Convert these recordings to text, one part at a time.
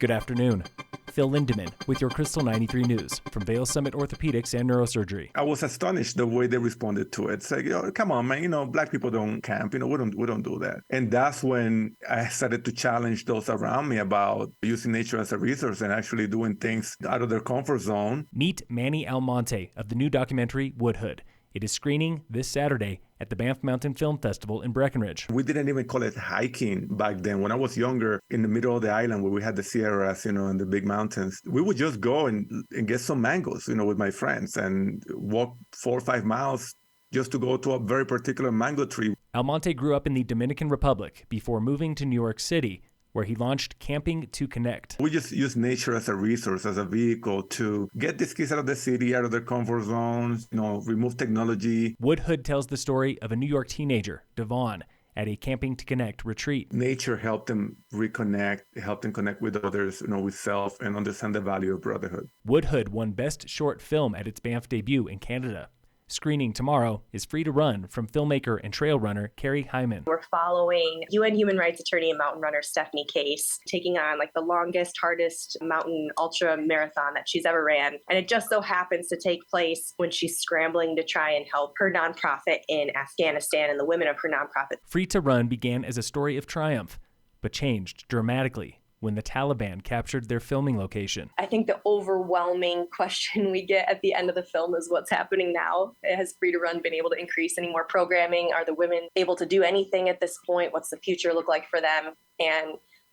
Good afternoon. Phil Lindemann with your Krystal 93 News from Vail Summit Orthopedics and Neurosurgery. I was astonished the way they responded to it. It's like, come on, man, Black people don't camp, we don't do that. And that's when I started to challenge those around me about using nature as a resource and actually doing things out of their comfort zone. Meet Manny Almonte of the new documentary Woodhood. It is screening this Saturday at the Banff Mountain Film Festival in Breckenridge. We didn't even call it hiking back then. When I was younger, in the middle of the island where we had the Sierras, and the big mountains, we would just go and get some mangoes, with my friends and walk 4 or 5 miles just to go to a very particular mango tree. Almonte grew up in the Dominican Republic before moving to New York City, where he launched Camping to Connect. We just use nature as a resource, as a vehicle to get these kids out of the city, out of their comfort zones, remove technology. Woodhood tells the story of a New York teenager, Devon, at a Camping to Connect retreat. Nature helped them reconnect, helped them connect with others, with self, and understand the value of brotherhood. Woodhood won Best Short Film at its Banff debut in Canada. Screening tomorrow is Free to Run from filmmaker and trail runner Carrie Hyman. We're following UN human rights attorney and mountain runner Stephanie Case, taking on the longest, hardest mountain ultra marathon that she's ever ran. And it just so happens to take place when she's scrambling to try and help her nonprofit in Afghanistan and the women of her nonprofit. Free to Run began as a story of triumph, but changed dramatically when the Taliban captured their filming location. I think the overwhelming question we get at the end of the film is what's happening now. Has Free to Run been able to increase any more programming? Are the women able to do anything at this point? What's the future look like for them? And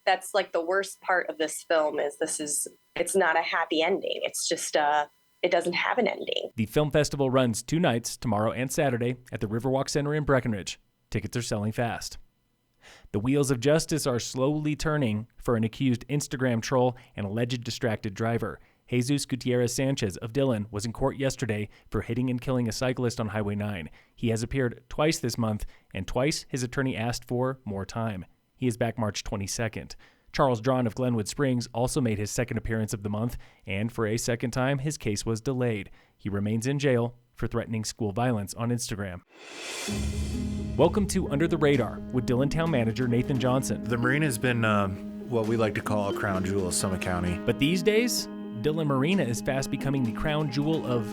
that's the worst part of this film is it's not a happy ending. It's just it doesn't have an ending. The film festival runs 2 nights, tomorrow and Saturday, at the Riverwalk Center in Breckenridge. Tickets are selling fast. The wheels of justice are slowly turning for an accused Instagram troll and alleged distracted driver. Jesus Gutierrez Sanchez of Dillon was in court yesterday for hitting and killing a cyclist on Highway 9. He has appeared twice this month, and twice his attorney asked for more time. He is back March 22nd. Charles Drawn of Glenwood Springs also made his second appearance of the month, and for a second time, his case was delayed. He remains in jail for threatening school violence on Instagram. Welcome to Under the Radar with Dillon Town Manager Nathan Johnson. The marina has been what we like to call a crown jewel of Summit County. But these days, Dillon Marina is fast becoming the crown jewel of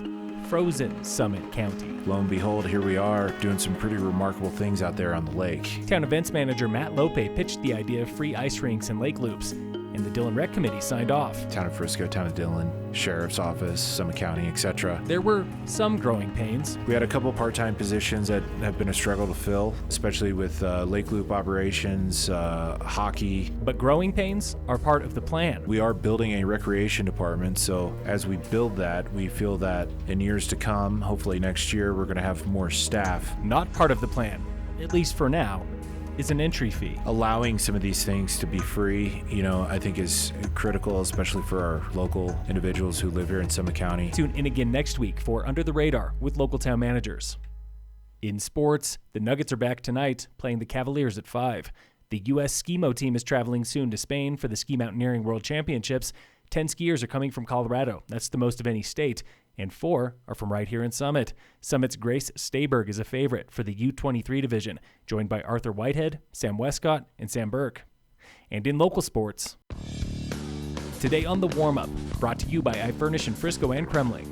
frozen Summit County. Lo and behold, here we are doing some pretty remarkable things out there on the lake. Town Events Manager Matt Lope pitched the idea of free ice rinks and lake loops, and the Dillon Rec Committee signed off. Town of Frisco, Town of Dillon, Sheriff's Office, Summit County, etc. There were some growing pains. We had a couple part-time positions that have been a struggle to fill, especially with lake loop operations, hockey. But growing pains are part of the plan. We are building a recreation department, so as we build that, we feel that in years to come, hopefully next year, we're going to have more staff. Not part of the plan, at least for now, is an entry fee. Allowing some of these things to be free, I think is critical, especially for our local individuals who live here in Summit County. Tune in again next week for Under the Radar with local town managers. In sports, the Nuggets are back tonight, playing the Cavaliers at 5. The U.S. Skimo team is traveling soon to Spain for the Ski Mountaineering World Championships. 10 skiers are coming from Colorado. That's the most of any state. And 4 are from right here in Summit. Summit's Grace Stayberg is a favorite for the U23 division, joined by Arthur Whitehead, Sam Westcott, and Sam Burke. And in local sports, today on the Warmup, brought to you by iFurnish in Frisco and Kremling.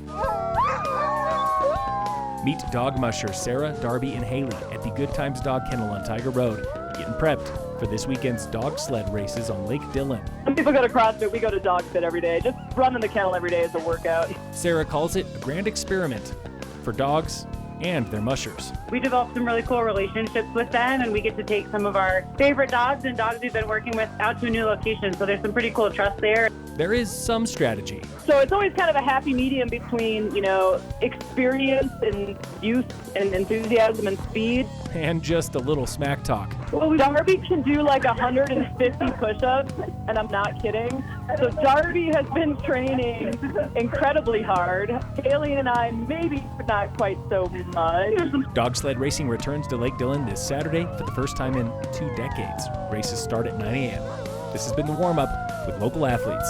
Meet dog mushers Sarah, Darby, and Haley at the Good Times Dog Kennel on Tiger Road, getting prepped for this weekend's dog sled races on Lake Dillon. Some people go to CrossFit, we go to dogsledding every day. Just running the kennel every day is a workout. Sarah calls it a grand experiment for dogs and their mushers. We developed some really cool relationships with them, and we get to take some of our favorite dogs and dogs we've been working with out to a new location, so there's some pretty cool trust there. There is some strategy. So it's always kind of a happy medium between, experience and youth and enthusiasm and speed. And just a little smack talk. Well, Darby can do 150 push-ups, and I'm not kidding. So Darby has been training incredibly hard. Haley and I, maybe not quite so much. Dog sled racing returns to Lake Dillon this Saturday for the first time in 2 decades. Races start at 9 a.m. This has been the Warm-Up with local athletes.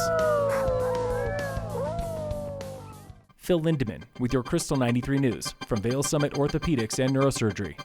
Phil Lindemann with your Krystal 93 News from Vail Summit Orthopedics and Neurosurgery.